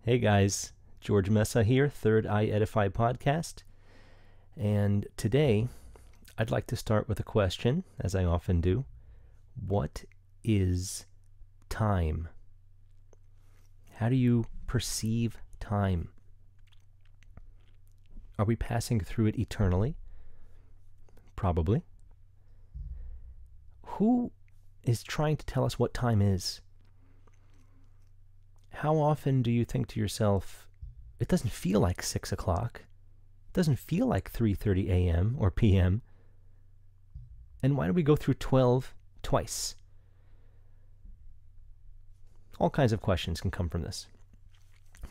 Hey guys, George Mesa here, Third Eye Edify podcast. And today, I'd like to start with a question, as I often do. What is time? How do you perceive time? Are we passing through it eternally? Probably. Who is trying to tell us what time is? How often do you think to yourself, it doesn't feel like 6 o'clock. It doesn't feel like 3:30 a.m. or p.m. And why do we go through 12 twice? All kinds of questions can come from this.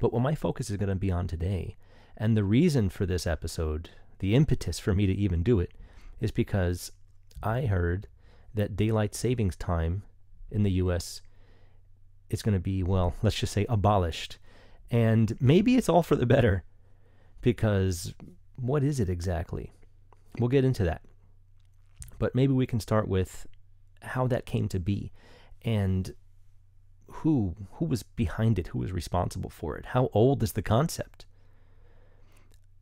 But what my focus is going to be on today, and the reason for this episode, the impetus for me to even do it, is because I heard that daylight savings time in the U.S. is going to be, well, let's just say abolished. And maybe it's all for the better, because what is it exactly? We'll get into that. But maybe we can start with how that came to be and who was behind it, who was responsible for it. How old is the concept?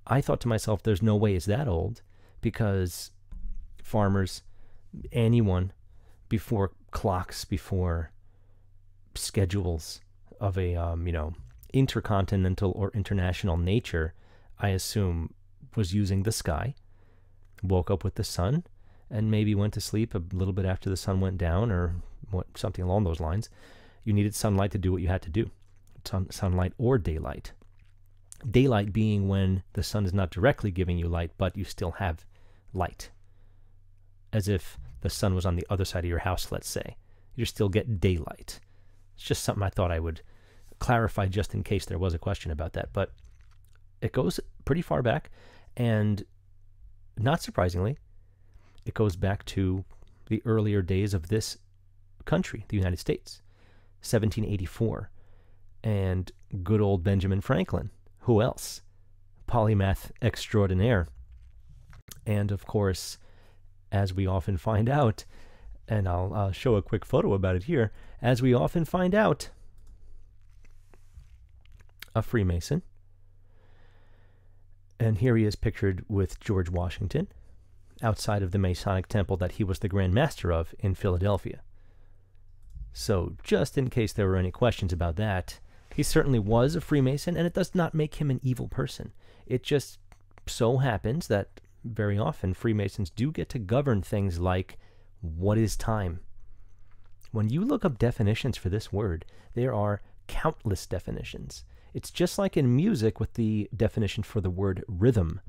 I thought to myself, there's no way it's that old, because farmers, anyone, before clocks, before schedules of a intercontinental or international nature, I assume, was using the sky, woke up with the sun, and maybe went to sleep a little bit after the sun went down, or something along those lines. You needed sunlight to do what you had to do. Sunlight or daylight. Daylight being when the sun is not directly giving you light, but you still have light. As if the sun was on the other side of your house, let's say. You still get daylight. It's just something I thought I would clarify just in case there was a question about that. But it goes pretty far back, and not surprisingly, it goes back to the earlier days of this country, the United States, 1784. And good old Benjamin Franklin. Who else? Polymath extraordinaire. And of course, as we often find out, and I'll show a quick photo about it here, as we often find out, a Freemason. And here he is pictured with George Washington outside of the Masonic temple that he was the Grand Master of in Philadelphia. So just in case there were any questions about that, he certainly was a Freemason, and it does not make him an evil person. It just so happens that very often Freemasons do get to govern things like, what is time? When you look up definitions for this word, there are countless definitions. It's just like in music with the definition for the word rhythm,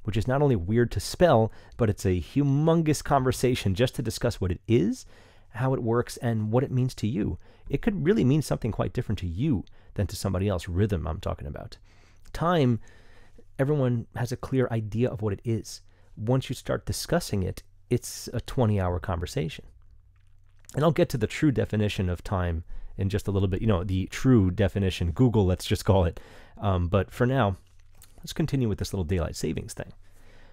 which is not only weird to spell, but it's a humongous conversation just to discuss what it is, how it works, and what it means to you. It could really mean something quite different to you than to somebody else. Rhythm, I'm talking about. Time, everyone has a clear idea of what it is. Once you start discussing it, it's a 20-hour conversation. And I'll get to the true definition of time in just a little bit. The true definition. Google, let's just call it. But for now, let's continue with this little daylight savings thing.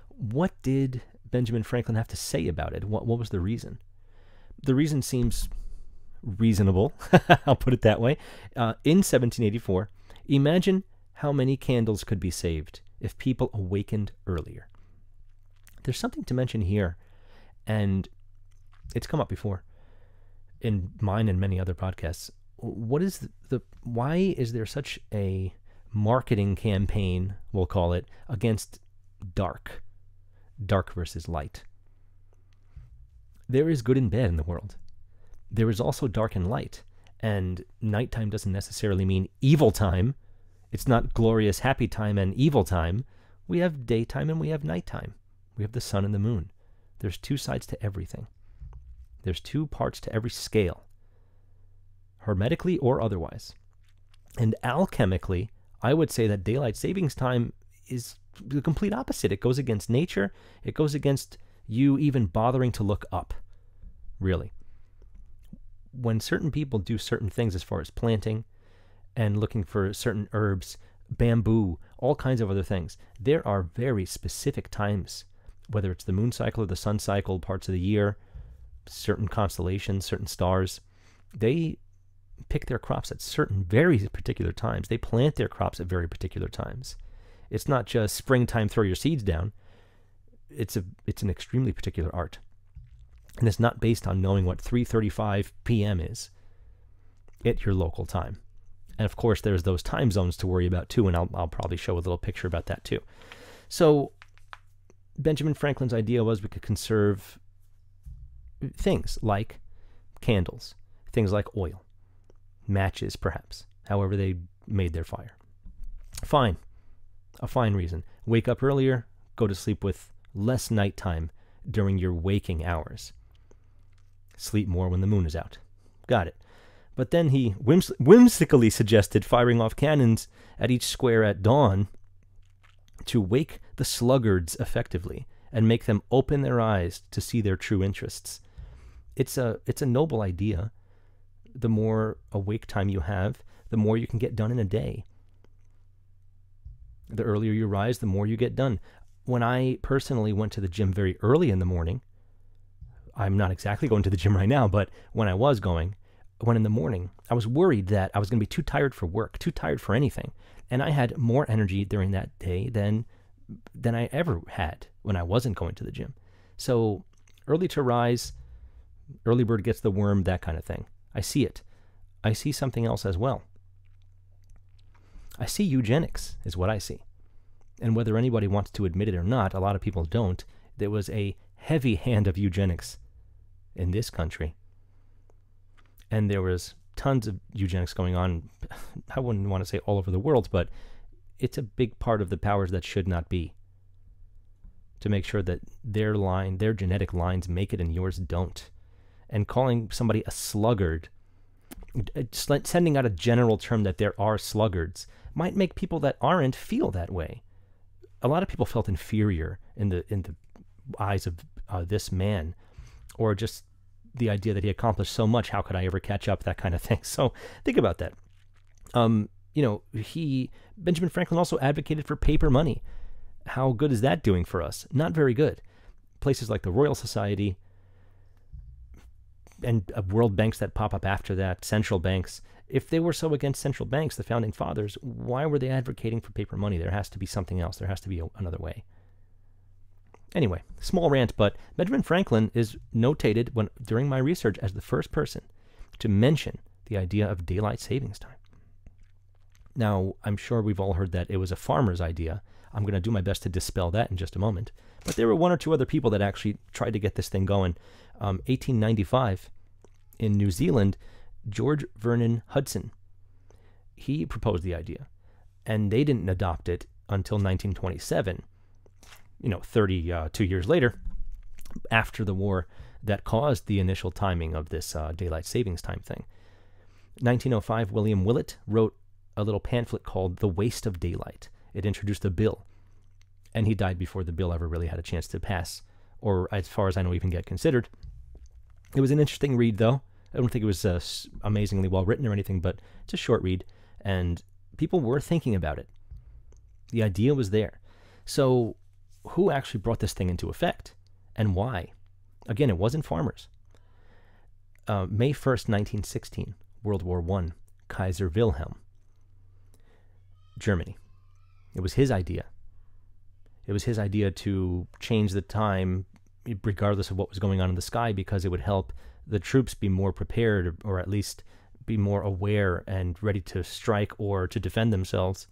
What did Benjamin Franklin have to say about it? What was the reason? The reason seems reasonable. I'll put it that way. In 1784, imagine how many candles could be saved if people awakened earlier. There's something to mention here, and it's come up before in mine and many other podcasts. What is why is there such a marketing campaign, we'll call it, against dark versus light? There is good and bad in the world. There is also dark and light, and nighttime doesn't necessarily mean evil time. It's not glorious happy time and evil time. We have daytime and we have nighttime. We have the sun and the moon. There's two sides to everything. There's two parts to every scale, hermetically or otherwise. And alchemically, I would say that daylight savings time is the complete opposite. It goes against nature. It goes against you even bothering to look up, really. When certain people do certain things as far as planting and looking for certain herbs, bamboo, all kinds of other things, there are very specific times, whether it's the moon cycle or the sun cycle, parts of the year, certain constellations, certain stars, they pick their crops at certain very particular times. They plant their crops at very particular times. It's not just springtime, throw your seeds down. It's an extremely particular art. And it's not based on knowing what 3:35 p.m. is at your local time. And of course, there's those time zones to worry about too, and I'll probably show a little picture about that too. So Benjamin Franklin's idea was we could conserve things like candles, things like oil, matches perhaps, however they made their fire. Fine. A fine reason. Wake up earlier, go to sleep with less nighttime during your waking hours. Sleep more when the moon is out. Got it. But then he whimsically suggested firing off cannons at each square at dawn to wake the sluggards effectively and make them open their eyes to see their true interests. It's a noble idea. The more awake time you have, the more you can get done in a day. The earlier you rise, the more you get done. When I personally went to the gym very early in the morning, I'm not exactly going to the gym right now, but when I was going, when in the morning, I was worried that I was going to be too tired for work, too tired for anything. And I had more energy during that day than I ever had when I wasn't going to the gym. So early to rise, early bird gets the worm, that kind of thing. I see it. I see something else as well. I see eugenics is what I see. And whether anybody wants to admit it or not, a lot of people don't, there was a heavy hand of eugenics in this country. And there was tons of eugenics going on, I wouldn't want to say all over the world, but it's a big part of the powers that should not be, to make sure that their genetic lines make it and yours don't. And calling somebody a sluggard, sending out a general term that there are sluggards, might make people that aren't feel that way. A lot of people felt inferior in the eyes of this man, or just the idea that he accomplished so much, how could I ever catch up, that kind of thing. So think about that. Benjamin Franklin also advocated for paper money. How good is that doing for us? Not very good. Places like the Royal Society and world banks that pop up after that, central banks, if they were so against central banks, the founding fathers, why were they advocating for paper money? There has to be something else. There has to be another way. Anyway, small rant, but Benjamin Franklin is notated during my research as the first person to mention the idea of daylight savings time. Now, I'm sure we've all heard that it was a farmer's idea. I'm going to do my best to dispel that in just a moment. But there were one or two other people that actually tried to get this thing going. 1895, in New Zealand, George Vernon Hudson, he proposed the idea. And they didn't adopt it until 1927. 32 years later, after the war that caused the initial timing of this daylight savings time thing. 1905, William Willett wrote a little pamphlet called The Waste of Daylight. It introduced a bill, and he died before the bill ever really had a chance to pass, or as far as I know, even get considered. It was an interesting read, though. I don't think it was amazingly well written or anything, but it's a short read, and people were thinking about it. The idea was there. So who actually brought this thing into effect, and why? Again, it wasn't farmers. May 1st, 1916, World War I, Kaiser Wilhelm, Germany. It was his idea. It was his idea to change the time regardless of what was going on in the sky, because it would help the troops be more prepared, or at least be more aware and ready to strike or to defend themselves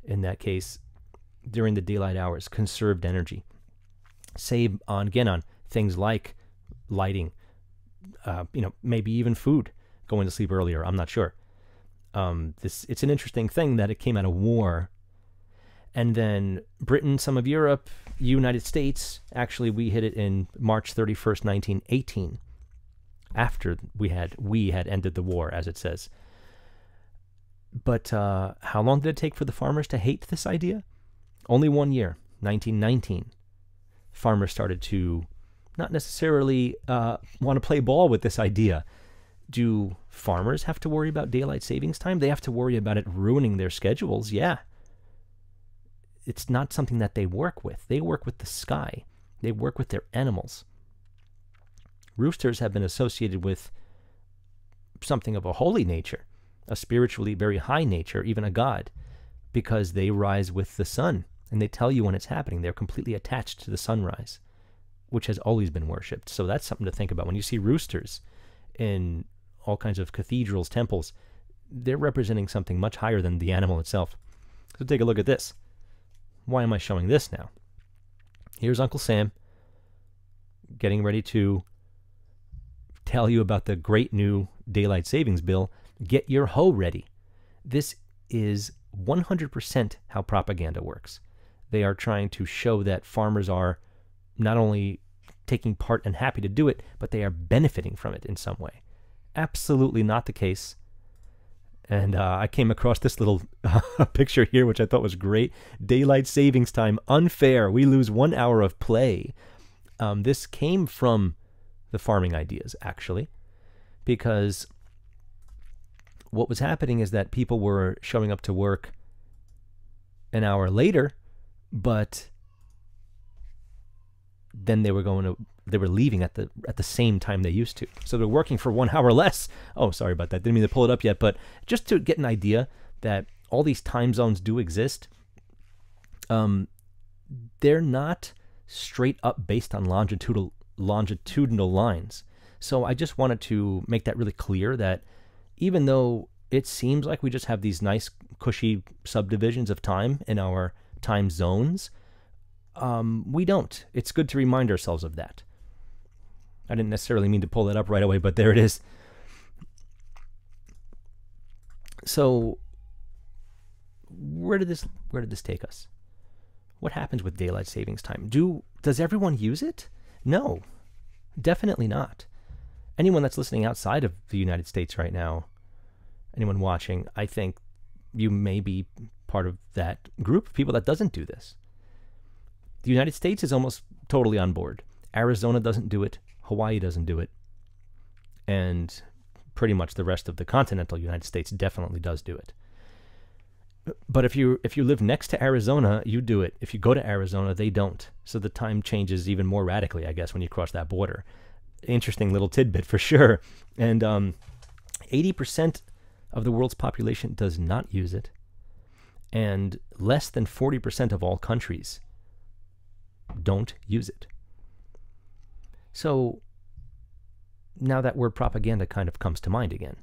in that case during the daylight hours. Conserved energy. Save on things like lighting, maybe even food, going to sleep earlier. I'm not sure. It's an interesting thing that it came out of war. And then Britain, some of Europe, United States, actually we hit it in March 31st, 1918, after we had ended the war, as it says. But how long did it take for the farmers to hate this idea? Only 1 year, 1919. Farmers started to not necessarily want to play ball with this idea. Do farmers have to worry about daylight savings time? They have to worry about it ruining their schedules, yeah. It's not something that they work with. They work with the sky. They work with their animals. Roosters have been associated with something of a holy nature. a spiritually very high nature, even a god, because they rise with the sun, and they tell you when it's happening. They're completely attached to the sunrise, which has always been worshipped. So that's something to think about. When you see roosters in all kinds of cathedrals, temples, they're representing something much higher than the animal itself. So take a look at this. Why am I showing this now? Here's Uncle Sam getting ready to tell you about the great new daylight savings bill. Get your hoe ready. This is 100% how propaganda works. They are trying to show that farmers are not only taking part and happy to do it, but they are benefiting from it in some way. Absolutely not the case. And I came across this little picture here, which I thought was great. Daylight savings time, unfair. We lose 1 hour of play. This came from the farming ideas, actually, because what was happening is that people were showing up to work an hour later, but then they were leaving at the same time they used to. So they're working for 1 hour less. Oh, sorry about that. Didn't mean to pull it up yet, but just to get an idea that all these time zones do exist, they're not straight up based on longitudinal lines. So I just wanted to make that really clear, that even though it seems like we just have these nice cushy subdivisions of time in our time zones, we don't. It's good to remind ourselves of that. I didn't necessarily mean to pull that up right away, but there it is. So where did this take us? What happens with daylight savings time? Does everyone use it? No, definitely not. Anyone that's listening outside of the United States right now, anyone watching, I think you may be part of that group of people that doesn't do this. The United States is almost totally on board. Arizona doesn't do it. Hawaii doesn't do it. And pretty much the rest of the continental United States definitely does do it. But if you live next to Arizona, you do it. If you go to Arizona, they don't. So the time changes even more radically, I guess, when you cross that border. Interesting little tidbit for sure. And 80% of the world's population does not use it. And less than 40% of all countries don't use it. So now that word propaganda kind of comes to mind again.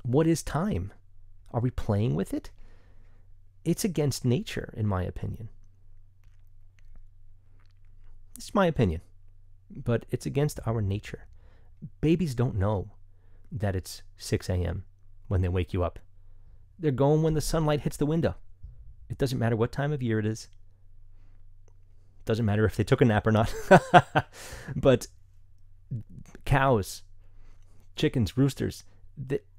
What is time? Are we playing with it? It's against nature, in my opinion. It's my opinion, but it's against our nature. Babies don't know that it's 6 a.m. when they wake you up. They're going when the sunlight hits the window. It doesn't matter what time of year it is. Doesn't matter if they took a nap or not. But cows, chickens, roosters,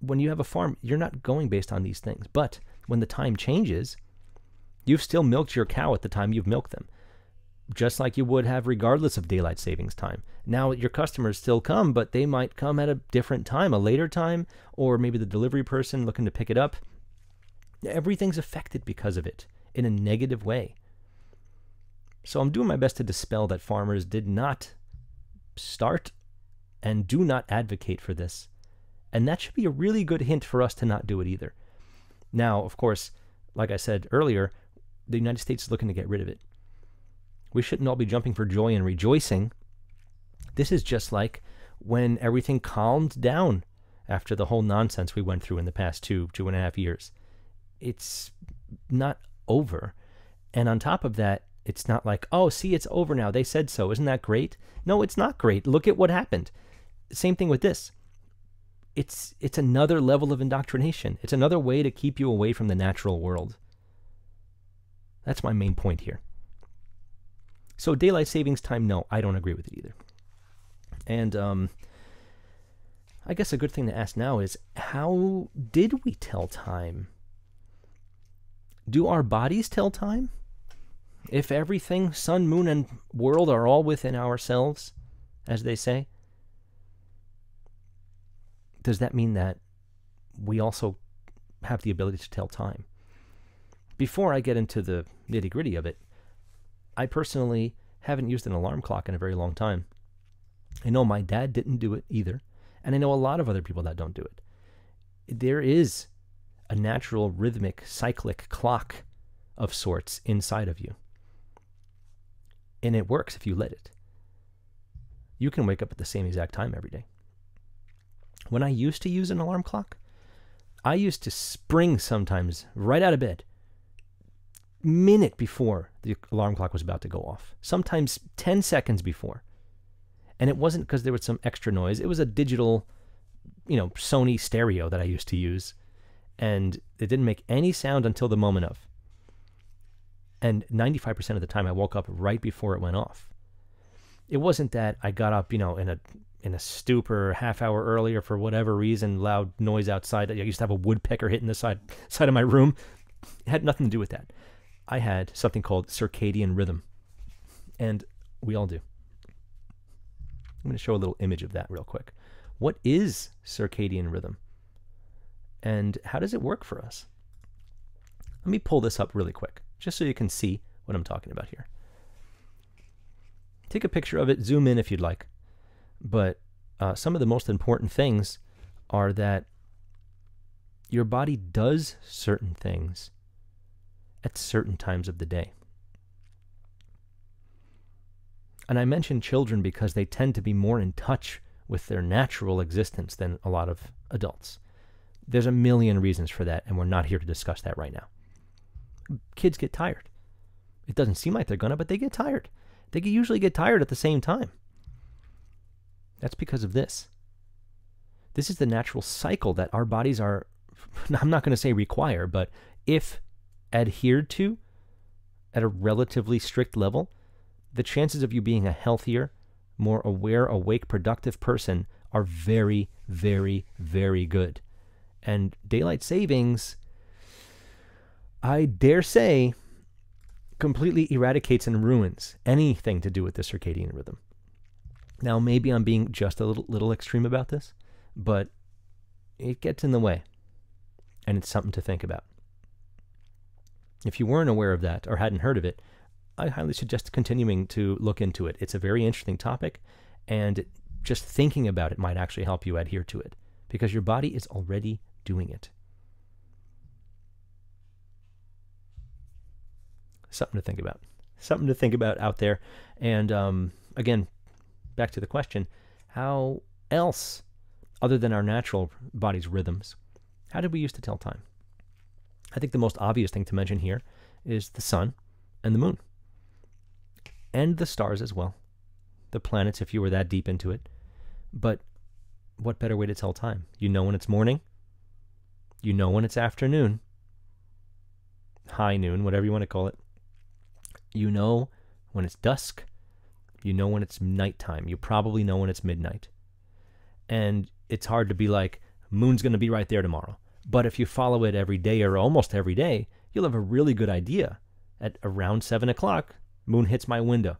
when you have a farm, you're not going based on these things. But when the time changes, you've still milked your cow at the time you've milked them, just like you would have regardless of daylight savings time. Now your customers still come, but they might come at a different time, a later time, or maybe the delivery person looking to pick it up. Everything's affected because of it in a negative way. So I'm doing my best to dispel that farmers did not start and do not advocate for this. And that should be a really good hint for us to not do it either. Now, of course, like I said earlier, the United States is looking to get rid of it. We shouldn't all be jumping for joy and rejoicing. This is just like when everything calmed down after the whole nonsense we went through in the past 2.5 years. It's not over. And on top of that, it's not like, oh, see, it's over now. They said so. Isn't that great? No, it's not great. Look at what happened. Same thing with this. It's another level of indoctrination. It's another way to keep you away from the natural world. That's my main point here. So daylight savings time, no, I don't agree with it either. And I guess a good thing to ask now is, how did we tell time? Do our bodies tell time? If everything, sun, moon, and world are all within ourselves, as they say, does that mean that we also have the ability to tell time? Before I get into the nitty-gritty of it, I personally haven't used an alarm clock in a very long time. I know my dad didn't do it either, and I know a lot of other people that don't do it. there is a natural rhythmic cyclic clock of sorts inside of you. And it works if you let it. You can wake up at the same exact time every day. When I used to use an alarm clock, I used to spring sometimes right out of bed, minute before the alarm clock was about to go off, sometimes 10 seconds before. And it wasn't because there was some extra noise. It was a digital, Sony stereo that I used to use. And it didn't make any sound until the moment of. And 95% of the time I woke up right before it went off. It wasn't that I got up, in a stupor half hour earlier for whatever reason, loud noise outside. I used to have a woodpecker hitting the side of my room. It had nothing to do with that. I had something called Circadian Rhythm. And we all do. I'm going to show a little image of that real quick. What is Circadian Rhythm? And how does it work for us? Let me pull this up really quick, just so you can see what I'm talking about here. Take a picture of it, zoom in if you'd like. But some of the most important things are that your body does certain things at certain times of the day. And I mention children because they tend to be more in touch with their natural existence than a lot of adults. There's a million reasons for that, and we're not here to discuss that right now. Kids get tired. It doesn't seem like they're gonna, but they get tired. They usually get tired at the same time. That's because of this. This is the natural cycle that our bodies are, I'm not going to say require, but if adhered to at a relatively strict level, the chances of you being a healthier, more aware, awake, productive person are very, very, very good. And daylight savings, I dare say, completely eradicates and ruins anything to do with the circadian rhythm. Now, maybe I'm being just a little extreme about this, but it gets in the way, and it's something to think about. If you weren't aware of that or hadn't heard of it, I highly suggest continuing to look into it. It's a very interesting topic, and just thinking about it might actually help you adhere to it, because your body is already doing it. Something to think about. Something to think about out there. And again, back to the question, how else, other than our natural body's rhythms, how did we used to tell time? I think the most obvious thing to mention here is the sun and the moon. And the stars as well. The planets, if you were that deep into it. But what better way to tell time? You know when it's morning. You know when it's afternoon. High noon, whatever you want to call it. You know when it's dusk. You know when it's nighttime. You probably know when it's midnight. And it's hard to be like, moon's going to be right there tomorrow. But if you follow it every day or almost every day, you'll have a really good idea. At around 7 o'clock, moon hits my window.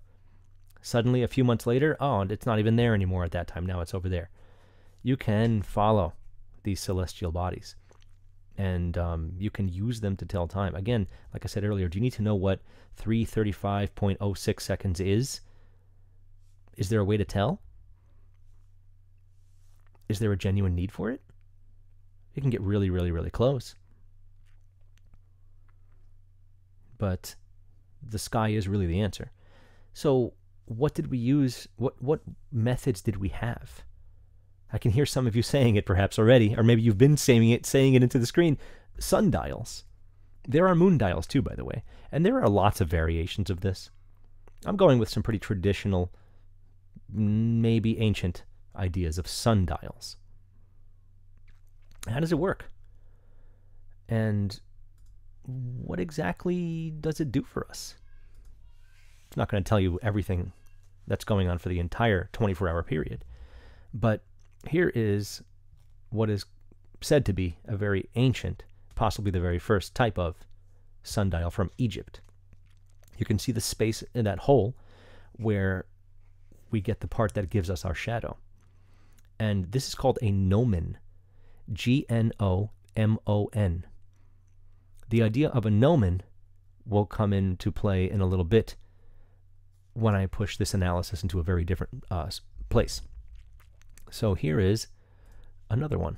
Suddenly, a few months later, oh, it's not even there anymore at that time. Now it's over there. You can follow these celestial bodies. And you can use them to tell time. Again, like I said earlier, do you need to know what 3:35.06 seconds is? Is there a way to tell? Is there a genuine need for it? It can get really, really, really close. But the sky is really the answer. So what did we use? What methods did we have? I can hear some of you saying it perhaps already, or maybe you've been saying it into the screen. Sundials. There are moon dials too, by the way. And there are lots of variations of this. I'm going with some pretty traditional, maybe ancient ideas of sundials. How does it work? And what exactly does it do for us? I'm not going to tell you everything that's going on for the entire 24-hour period. But here is what is said to be a very ancient, possibly the very first type of sundial from Egypt. You can see the space in that hole where we get the part that gives us our shadow. And this is called a gnomon. Gnomon. The idea of a gnomon will come into play in a little bit when I push this analysis into a very different place. So here is another one.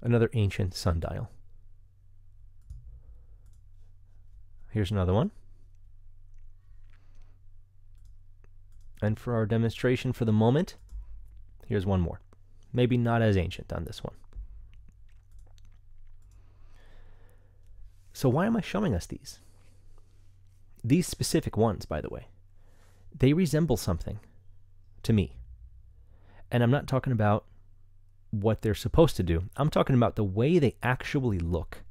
Another ancient sundial. Here's another one. And for our demonstration for the moment, here's one more. Maybe not as ancient on this one. So why am I showing us these? These specific ones, by the way, they resemble something to me. And I'm not talking about what they're supposed to do. I'm talking about the way they actually look.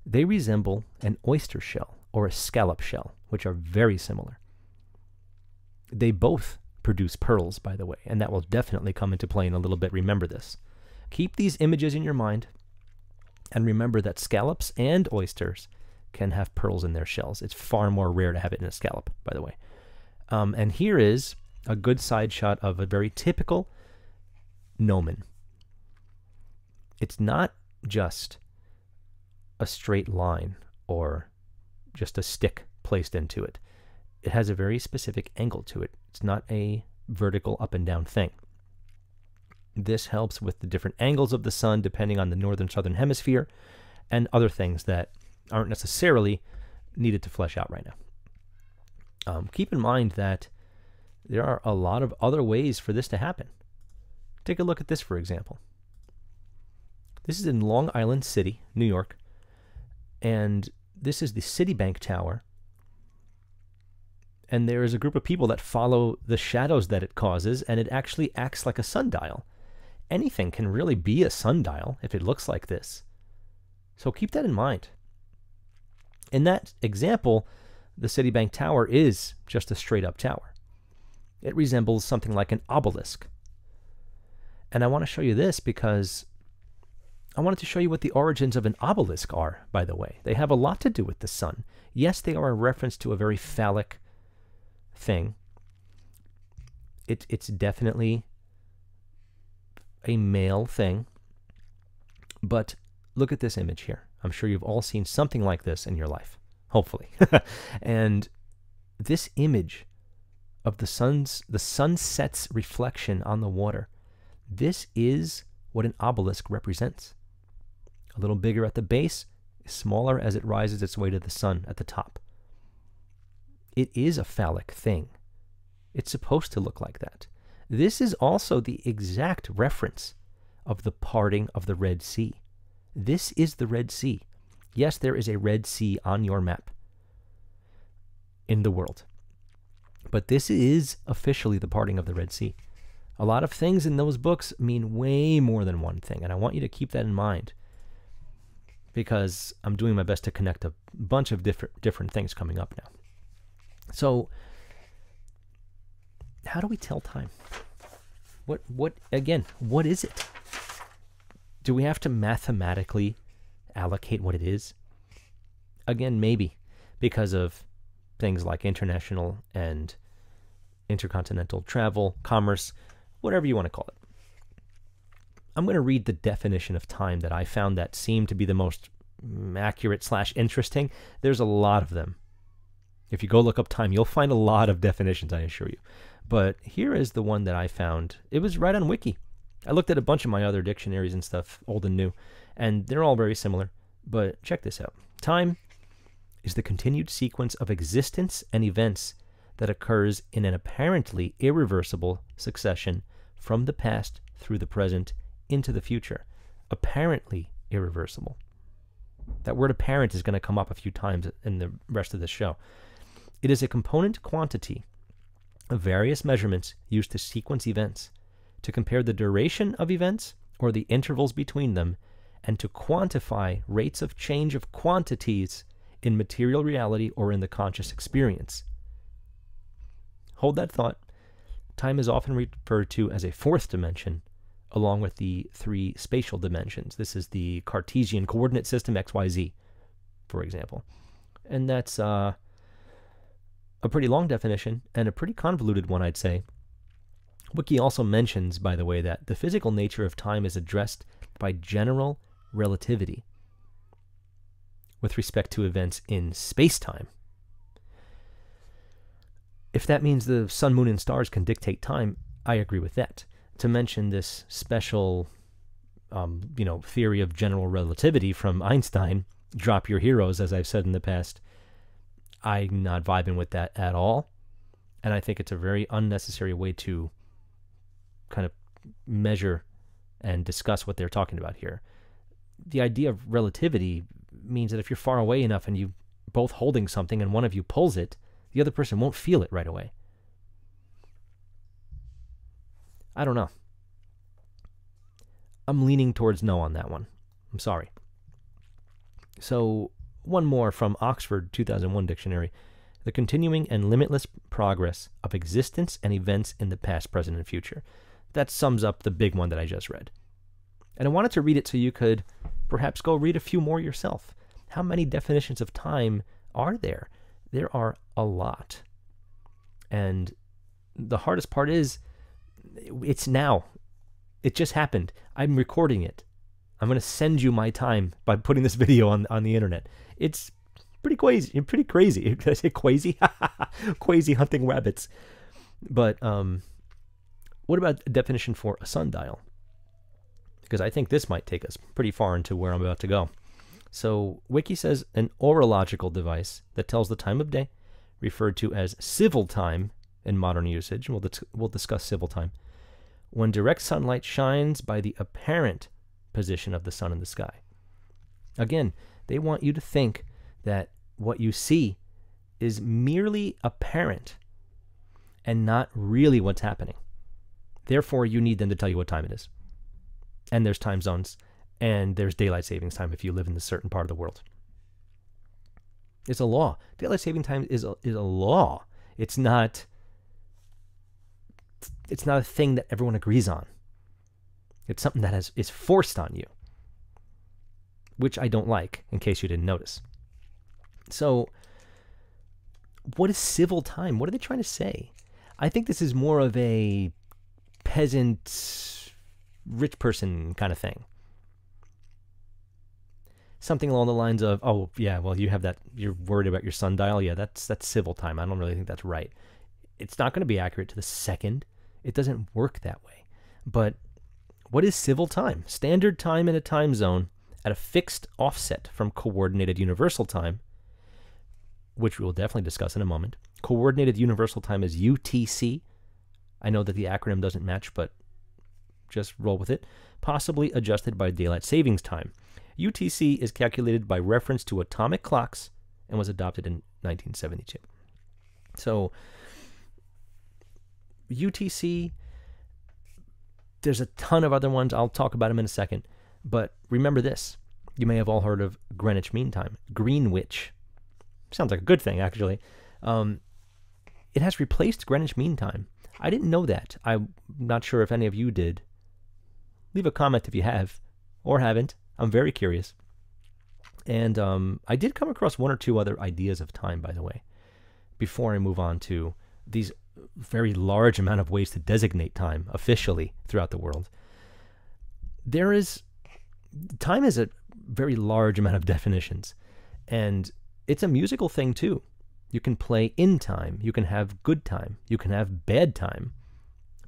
They resemble an oyster shell or a scallop shell, which are very similar. They both produce pearls, by the way, and that will definitely come into play in a little bit. Remember this. Keep these images in your mind, and remember that scallops and oysters can have pearls in their shells. It's far more rare to have it in a scallop, by the way. And here is a good side shot of a very typical gnomon. It's not just a straight line or just a stick placed into it. It has a very specific angle to it. It's not a vertical up and down thing. This helps with the different angles of the sun depending on the northern southern hemisphere and other things that aren't necessarily needed to flesh out right now. Keep in mind that there are a lot of other ways for this to happen. Take a look at this, for example. This is in Long Island City, New York, and this is the Citibank Tower. And there is a group of people that follow the shadows that it causes, and it actually acts like a sundial. Anything can really be a sundial if it looks like this. So keep that in mind. In that example, the Citibank Tower is just a straight-up tower. It resembles something like an obelisk. And I want to show you this because I wanted to show you what the origins of an obelisk are, by the way. They have a lot to do with the sun. Yes, they are a reference to a very phallic thing. It's definitely a male thing. But look at this image here. I'm sure you've all seen something like this in your life, hopefully. And this image of the sunset's reflection on the water, this is what an obelisk represents. A little bigger at the base, smaller as it rises its way to the sun at the top. It is a phallic thing. It's supposed to look like that. This is also the exact reference of the parting of the Red Sea. This is the Red Sea. Yes, there is a Red Sea on your map in the world. But this is officially the parting of the Red Sea. A lot of things in those books mean way more than one thing, and I want you to keep that in mind because I'm doing my best to connect a bunch of different things coming up now. So, how do we tell time? What is it? Do we have to mathematically allocate what it is? Again, maybe, because of things like international and intercontinental travel, commerce, whatever you want to call it. I'm going to read the definition of time that I found that seemed to be the most accurate / interesting. There's a lot of them. If you go look up time, you'll find a lot of definitions, I assure you. But here is the one that I found. It was right on Wiki. I looked at a bunch of my other dictionaries and stuff, old and new, and they're all very similar. But check this out. Time is the continued sequence of existence and events that occurs in an apparently irreversible succession from the past through the present into the future. Apparently irreversible. That word apparent is going to come up a few times in the rest of the show. It is a component quantity of various measurements used to sequence events, to compare the duration of events or the intervals between them, and to quantify rates of change of quantities in material reality or in the conscious experience. Hold that thought. Time is often referred to as a fourth dimension, along with the three spatial dimensions. This is the Cartesian coordinate system, XYZ, for example. And that's a pretty long definition and a pretty convoluted one, I'd say. Wiki also mentions, by the way, that the physical nature of time is addressed by general relativity with respect to events in space-time. If that means the sun, moon, and stars can dictate time, I agree with that. To mention this special theory of general relativity from Einstein, drop your heroes, as I've said in the past. I'm not vibing with that at all. And I think it's a very unnecessary way to kind of measure and discuss what they're talking about here. The idea of relativity means that if you're far away enough and you both holding something and one of you pulls it, the other person won't feel it right away. I don't know. I'm leaning towards no on that one. I'm sorry. So, one more from Oxford 2001 Dictionary. The continuing and limitless progress of existence and events in the past, present, and future. That sums up the big one that I just read. And I wanted to read it so you could perhaps go read a few more yourself. How many definitions of time are there? There are a lot. And the hardest part is, it's now. It just happened. I'm recording it. I'm going to send you my time by putting this video on the internet. It's pretty crazy. Pretty crazy. Did I say crazy? Crazy hunting rabbits. But what about a definition for a sundial? Because I think this might take us pretty far into where I'm about to go. So Wiki says an orological device that tells the time of day, referred to as civil time in modern usage. We'll discuss civil time. When direct sunlight shines by the apparent position of the sun in the sky. Again, they want you to think that what you see is merely apparent and not really what's happening. Therefore, you need them to tell you what time it is. And there's time zones, and there's daylight savings time if you live in a certain part of the world. It's a law. Daylight saving time is a law. It's not a thing that everyone agrees on. It's something that is forced on you, which I don't like, in case you didn't notice. So, what is civil time? What are they trying to say? I think this is more of a peasant, rich person kind of thing. Something along the lines of, oh, yeah, well, you have that, you're worried about your sundial. Yeah, that's civil time. I don't really think that's right. It's not going to be accurate to the second. It doesn't work that way. But what is civil time? Standard time in a time zone at a fixed offset from coordinated universal time, which we will definitely discuss in a moment. Coordinated universal time is UTC. I know that the acronym doesn't match, but just roll with it. Possibly adjusted by daylight savings time. UTC is calculated by reference to atomic clocks and was adopted in 1972. So, UTC, there's a ton of other ones. I'll talk about them in a second. But remember this. You may have all heard of Greenwich Mean Time. Greenwich. Sounds like a good thing, actually. It has replaced Greenwich Mean Time. I didn't know that. I'm not sure if any of you did. Leave a comment if you have or haven't. I'm very curious. And I did come across one or two other ideas of time, by the way, before I move on to these very large amount of ways to designate time officially throughout the world. Time is a very large amount of definitions, and it's a musical thing too. You can play in time, you can have good time, you can have bad time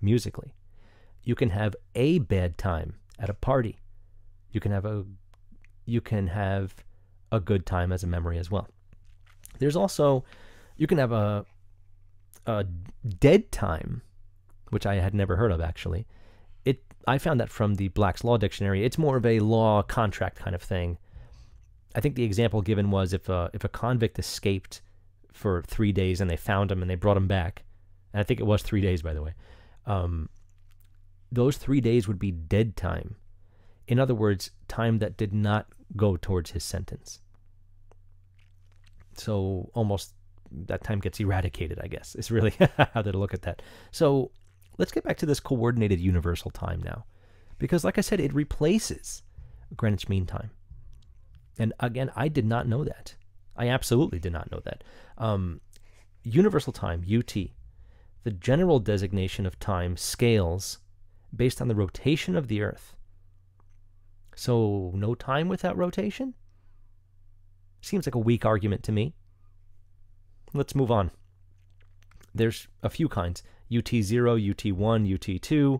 musically. You can have a bad time at a party. You can have a good time as a memory as well. There's also, you can have a dead time, which I had never heard of actually. I found that from the Black's Law Dictionary. It's more of a law contract kind of thing. I think the example given was if a convict escaped for 3 days and they found him and they brought him back, and I think it was 3 days, by the way, those 3 days would be dead time. In other words, time that did not go towards his sentence. So almost that time gets eradicated, I guess. It's really how to look at that. So let's get back to this coordinated universal time now. Because like I said, it replaces Greenwich Mean Time. And again, I did not know that. I absolutely did not know that. Universal time, UT, the general designation of time scales based on the rotation of the Earth. So no time without rotation? Seems like a weak argument to me. Let's move on. There's a few kinds. UT0, UT1, UT2.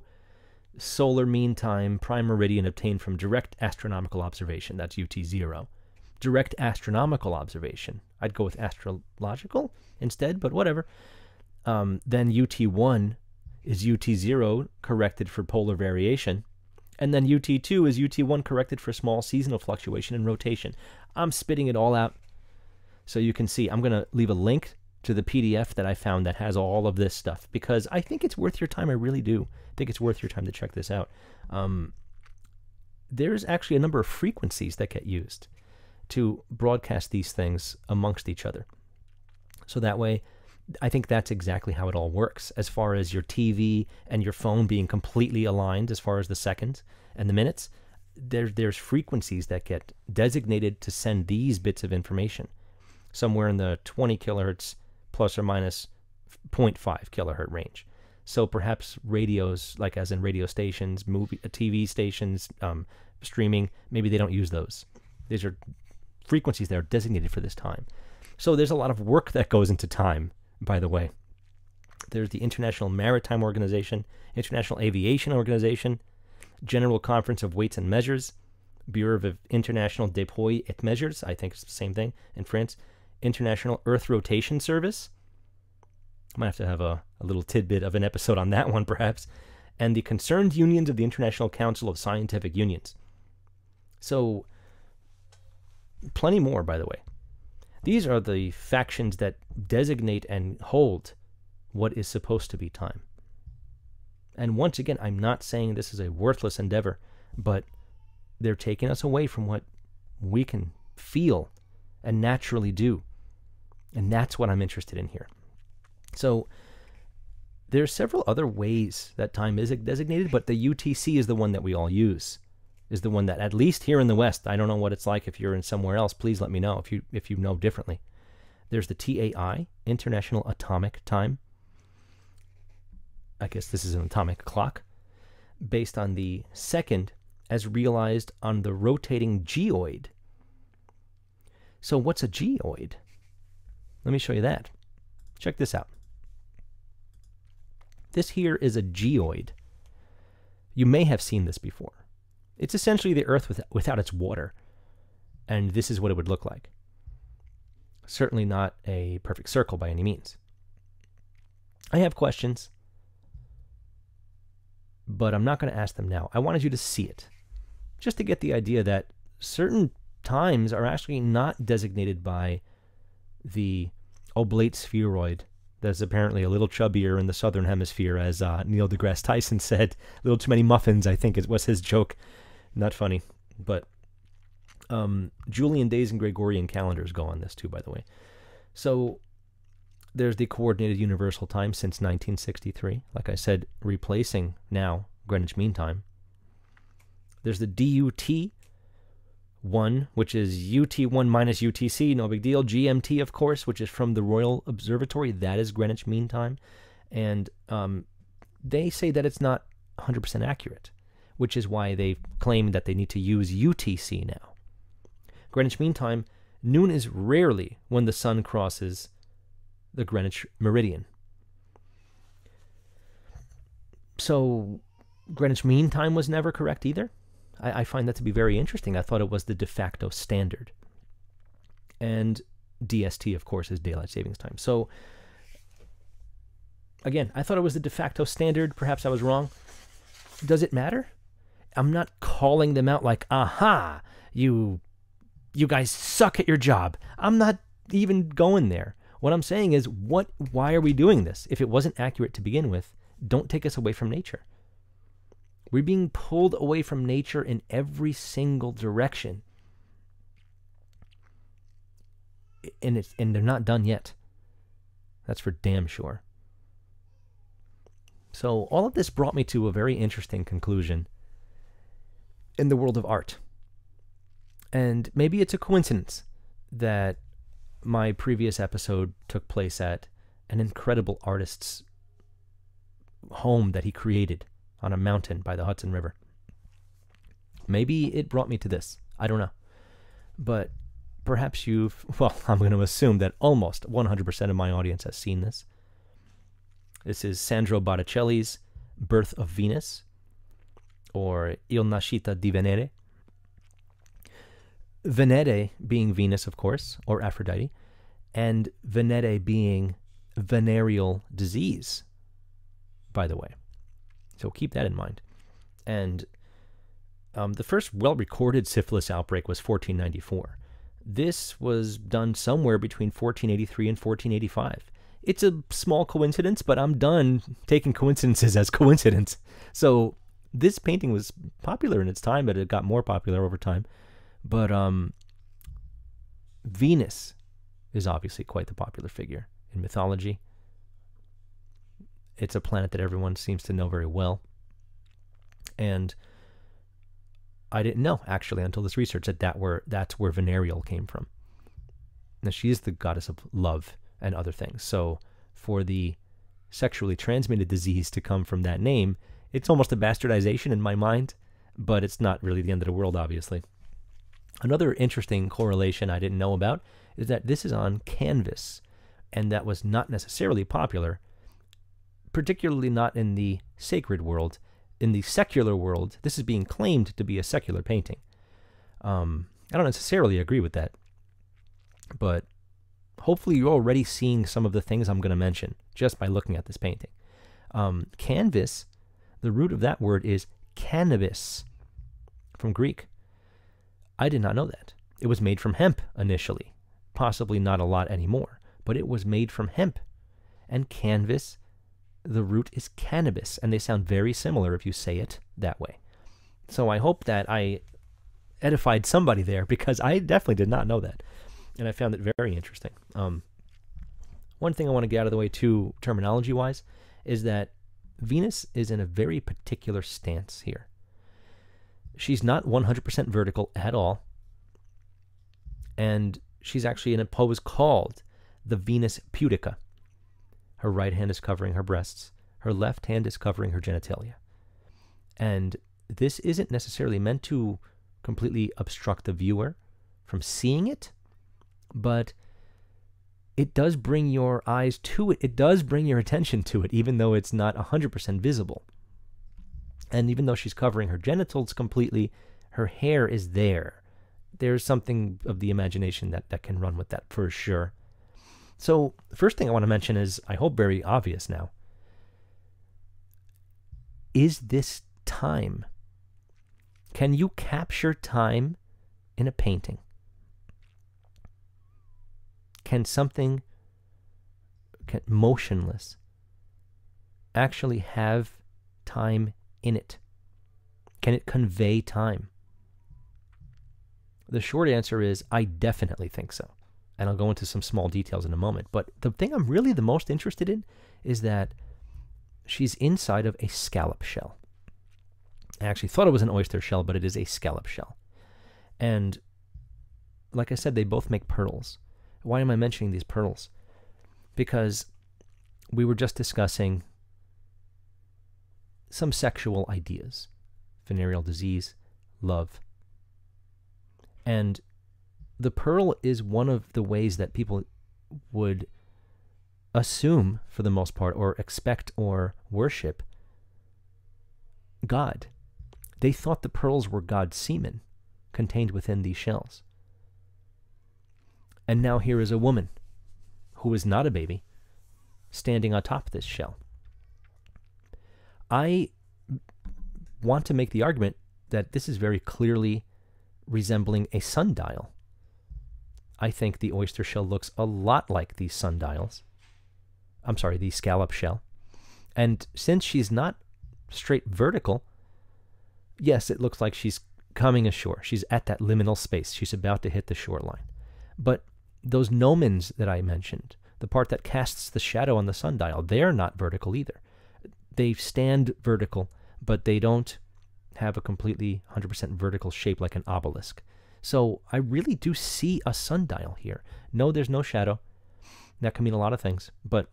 solar mean time, prime meridian obtained from direct astronomical observation. That's UT0. Direct astronomical observation. I'd go with astrological instead, but whatever. Then UT1 is UT0 corrected for polar variation. And then UT2 is UT1 corrected for small seasonal fluctuation and rotation. I'm spitting it all out so you can see. I'm going to leave a link to the PDF that I found that has all of this stuff, because I think it's worth your time. I really do think it's worth your time to check this out. There's actually a number of frequencies that get used to broadcast these things amongst each other. So that way, I think that's exactly how it all works, as far as your TV and your phone being completely aligned as far as the seconds and the minutes. There's frequencies that get designated to send these bits of information, somewhere in the 20 kilohertz plus or minus 0.5 kilohertz range. So perhaps radios, like as in radio stations, TV stations, streaming, maybe they don't use those. These are frequencies that are designated for this time. So there's a lot of work that goes into time, by the way. There's the International Maritime Organization, International Aviation Organization, General Conference of Weights and Measures, Bureau of International Dépôt et Mesures, I think it's the same thing in France, International Earth Rotation Service. I might have to have a little tidbit of an episode on that one, perhaps. And the Concerned Unions of the International Council of Scientific Unions. So, plenty more, by the way. These are the factions that designate and hold what is supposed to be time. And once again, I'm not saying this is a worthless endeavor, but they're taking us away from what we can feel and naturally do. And that's what I'm interested in here. So there's several other ways that time is designated, but the UTC is the one that we all use, is the one that, at least here in the West, I don't know what it's like if you're in somewhere else, please let me know if you know differently. There's the TAI, International Atomic Time. I guess this is an atomic clock, based on the second as realized on the rotating geoid. So what's a geoid? Let me show you that. Check this out. This here is a geoid. You may have seen this before. It's essentially the Earth without its water. And this is what it would look like. Certainly not a perfect circle by any means. I have questions, but I'm not going to ask them now. I wanted you to see it, just to get the idea that certain times are actually not designated by the oblate spheroid that is apparently a little chubbier in the southern hemisphere, as Neil deGrasse Tyson said. A little too many muffins, I think, was his joke. Not funny, but Julian days and Gregorian calendars go on this too, by the way. So there's the Coordinated Universal Time since 1963. Like I said, replacing now Greenwich Mean Time. There's the DUT 1, which is UT1 minus UTC, no big deal. GMT, of course, which is from the Royal Observatory. That is Greenwich Mean Time. And they say that it's not 100% accurate, which is why they claim that they need to use UTC now. Greenwich Mean Time, noon is rarely when the sun crosses the Greenwich Meridian. So Greenwich Mean Time was never correct either. I find that to be very interesting. I thought it was the de facto standard. And DST, of course, is Daylight Savings Time. So, again, I thought it was the de facto standard. Perhaps I was wrong. Does it matter? I'm not calling them out like, aha, you guys suck at your job. I'm not even going there. What I'm saying is, why are we doing this? If it wasn't accurate to begin with, don't take us away from nature. We're being pulled away from nature in every single direction. And they're not done yet. That's for damn sure. So all of this brought me to a very interesting conclusion in the world of art. And maybe it's a coincidence that my previous episode took place at an incredible artist's home that he created on a mountain by the Hudson River. Maybe it brought me to this. I don't know. But perhaps I'm going to assume that almost 100% of my audience has seen this. This is Sandro Botticelli's Birth of Venus. or Il nascita di Venere. Venere being Venus, of course, or Aphrodite, and Venere being venereal disease, by the way. So keep that in mind. And the first well-recorded syphilis outbreak was 1494. This was done somewhere between 1483 and 1485. It's a small coincidence, but I'm done taking coincidences as coincidence. So this painting was popular in its time, but it got more popular over time. But Venus is obviously quite the popular figure in mythology. It's a planet that everyone seems to know very well. And I didn't know, actually, until this research, that's where venereal came from. Now, she is the goddess of love and other things. So for the sexually transmitted disease to come from that name, it's almost a bastardization in my mind, but it's not really the end of the world, obviously. Another interesting correlation I didn't know about is that this is on canvas, and that was not necessarily popular, particularly not in the sacred world. In the secular world, this is being claimed to be a secular painting. I don't necessarily agree with that, but hopefully you're already seeing some of the things I'm going to mention just by looking at this painting. Canvas, the root of that word is cannabis, from Greek. I did not know that. It was made from hemp initially, possibly not a lot anymore, but it was made from hemp. And canvas, the root is cannabis, and they sound very similar if you say it that way. So I hope that I edified somebody there, because I definitely did not know that, and I found it very interesting. One thing I want to get out of the way too, terminology-wise, is that Venus is in a very particular stance here. She's not 100% vertical at all, and she's actually in a pose called the Venus pudica. Her right hand is covering her breasts. Her left hand is covering her genitalia. And this isn't necessarily meant to completely obstruct the viewer from seeing it, but it does bring your eyes to it. It does bring your attention to it, even though it's not 100% visible. And even though she's covering her genitals completely, her hair is there. There's something of the imagination that can run with that for sure. So the first thing I want to mention is, I hope very obvious now, is this time? Can you capture time in a painting? Can something motionless actually have time in it? Can it convey time? The short answer is, I definitely think so. And I'll go into some small details in a moment. But the thing I'm really the most interested in is that she's inside of a scallop shell. I actually thought it was an oyster shell, but it is a scallop shell. And like I said, they both make pearls. Why am I mentioning these pearls? Because we were just discussing some sexual ideas. Venereal disease, love. And the pearl is one of the ways that people would assume, for the most part, or expect or worship God. They thought the pearls were God's semen contained within these shells. And now here is a woman who is not a baby standing on top of this shell. I want to make the argument that this is very clearly resembling a sundial. I think the oyster shell looks a lot like these sundials. I'm sorry, the scallop shell. And since she's not straight vertical, yes, it looks like she's coming ashore. She's at that liminal space. She's about to hit the shoreline. But those gnomons that I mentioned, the part that casts the shadow on the sundial, they're not vertical either. They stand vertical, but they don't have a completely 100% vertical shape like an obelisk. So I really do see a sundial here. No, there's no shadow. That can mean a lot of things. But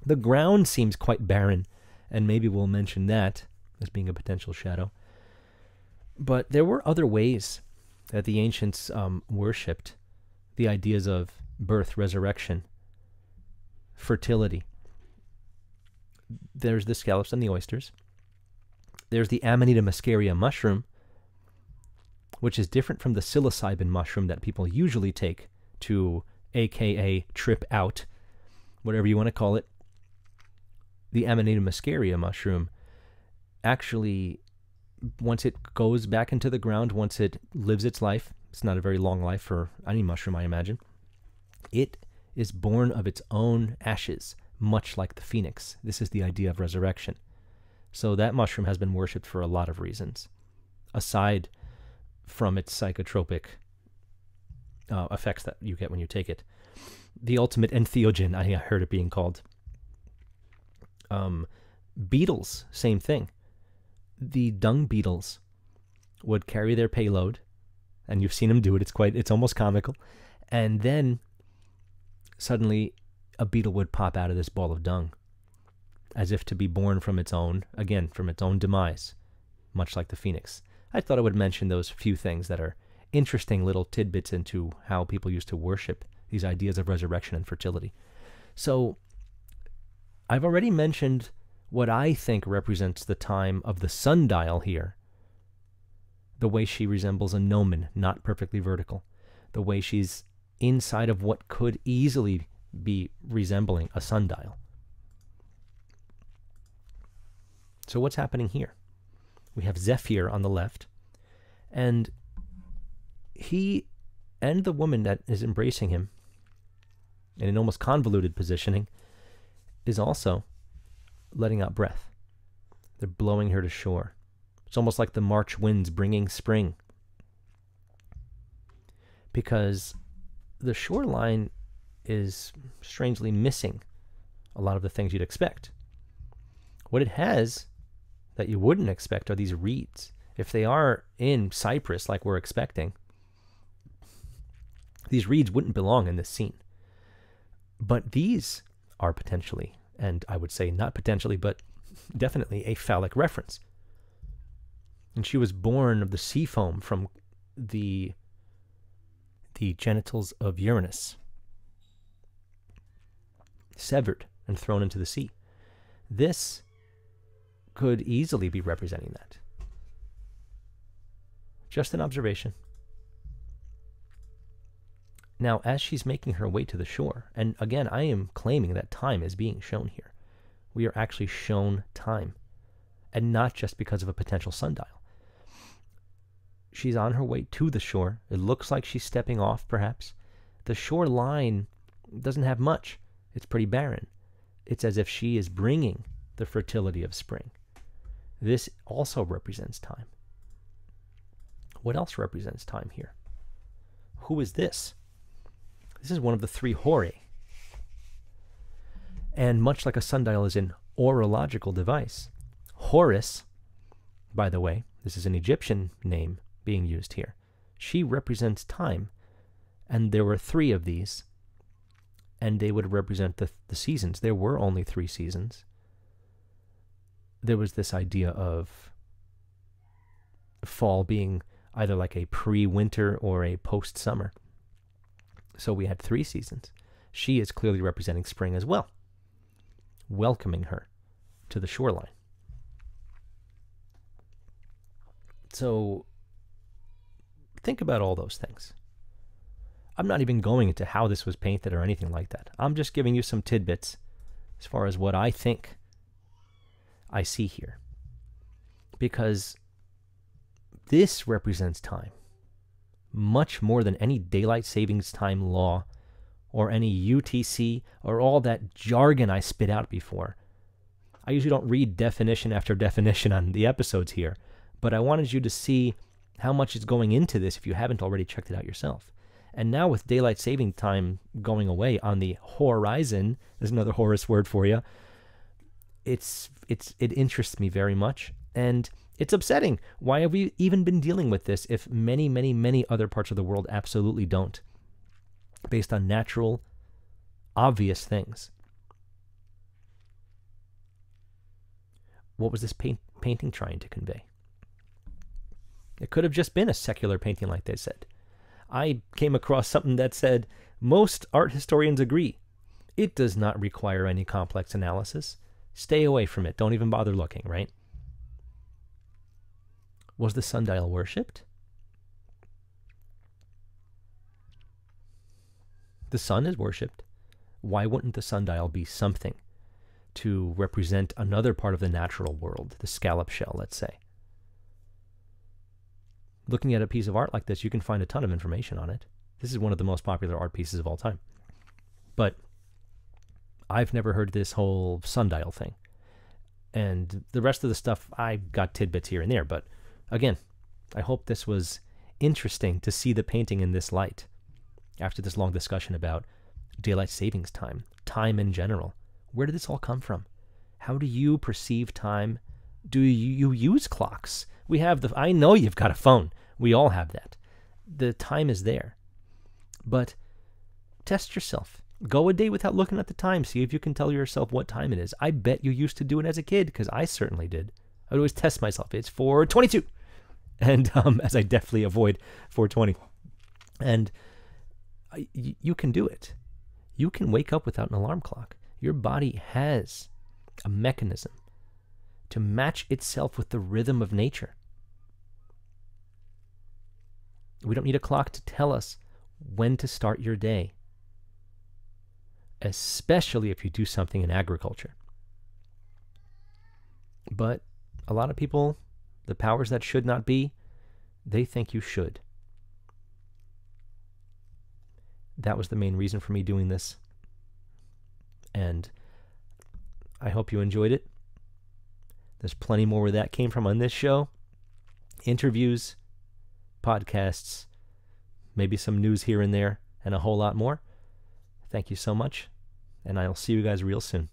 the ground seems quite barren, and maybe we'll mention that as being a potential shadow. But there were other ways that the ancients worshipped the ideas of birth, resurrection, fertility. There's the scallops and the oysters. There's the Amanita Mascaria mushroom, which is different from the psilocybin mushroom that people usually take to AKA trip out, whatever you want to call it. The Amanita Mascaria mushroom actually, once it goes back into the ground, once it lives its life, it's not a very long life for any mushroom, I imagine, it is born of its own ashes, much like the phoenix. This is the idea of resurrection. So that mushroom has been worshipped for a lot of reasons, aside from its psychotropic effects that you get when you take it. The ultimate entheogen, I heard it being called. Beetles, same thing. The dung beetles would carry their payload, and you've seen them do it. It's almost comical. And then suddenly a beetle would pop out of this ball of dung, as if to be born from its own demise, much like the phoenix. I thought I would mention those few things that are interesting little tidbits into how people used to worship these ideas of resurrection and fertility. So I've already mentioned what I think represents the time of the sundial here. The way she resembles a gnomon, not perfectly vertical. The way she's inside of what could easily be resembling a sundial. So what's happening here? We have Zephyr on the left, and he and the woman that is embracing him in an almost convoluted positioning is also letting out breath. They're blowing her to shore. It's almost like the March winds bringing spring, because the shoreline is strangely missing a lot of the things you'd expect. What it has that you wouldn't expect are these reeds. If they are in Cyprus like we're expecting, these reeds wouldn't belong in this scene. But these are potentially, and I would say not potentially, but definitely a phallic reference. And she was born of the sea foam from the genitals of Uranus, severed and thrown into the sea. This could easily be representing that. Just an observation. Now, as she's making her way to the shore, and again, I am claiming that time is being shown here. We are actually shown time, and not just because of a potential sundial. She's on her way to the shore. It looks like she's stepping off, perhaps. The shoreline doesn't have much. It's pretty barren. It's as if she is bringing the fertility of spring. This also represents time. What else represents time here? Who is this? This is one of the three Horae. And much like a sundial is an orological device, Horus, by the way, this is an Egyptian name being used here. She represents time, and there were three of these, and they would represent the seasons. There were only 3 seasons. There was this idea of fall being either like a pre-winter or a post-summer. So we had 3 seasons. She is clearly representing spring as well, welcoming her to the shoreline. So think about all those things. I'm not even going into how this was painted or anything like that. I'm just giving you some tidbits as far as what I think I see here. Because this represents time much more than any daylight savings time law or any UTC or all that jargon I spit out before. I usually don't read definition after definition on the episodes here, but I wanted you to see how much is going into this if you haven't already checked it out yourself. And now with daylight saving time going away on the horizon, there's another Horus word for you, it interests me very much, and it's upsetting. Why have we even been dealing with this if many, many, many other parts of the world absolutely don't, based on natural, obvious things? What was this painting trying to convey? It could have just been a secular painting, like they said. I came across something that said, most art historians agree. It does not require any complex analysis. Stay away from it. Don't even bother looking, right? Was the sundial worshipped? The sun is worshipped. Why wouldn't the sundial be something to represent another part of the natural world, the scallop shell, let's say? Looking at a piece of art like this, you can find a ton of information on it. This is one of the most popular art pieces of all time. But I've never heard this whole sundial thing. And the rest of the stuff, I got tidbits here and there. But again, I hope this was interesting to see the painting in this light after this long discussion about daylight savings time, time in general. Where did this all come from? How do you perceive time? Do you use clocks? I know you've got a phone. We all have that. The time is there. But test yourself. Go a day without looking at the time. See if you can tell yourself what time it is. I bet you used to do it as a kid, because I certainly did. I would always test myself. It's 4:22. And as I definitely avoid 4:20. And you can do it. You can wake up without an alarm clock. Your body has a mechanism to match itself with the rhythm of nature. We don't need a clock to tell us when to start your day, especially if you do something in agriculture. But a lot of people, the powers that should not be, they think you should. That was the main reason for me doing this. And I hope you enjoyed it. There's plenty more where that came from on this show. Interviews, podcasts, maybe some news here and there, and a whole lot more. Thank you so much, and I'll see you guys real soon.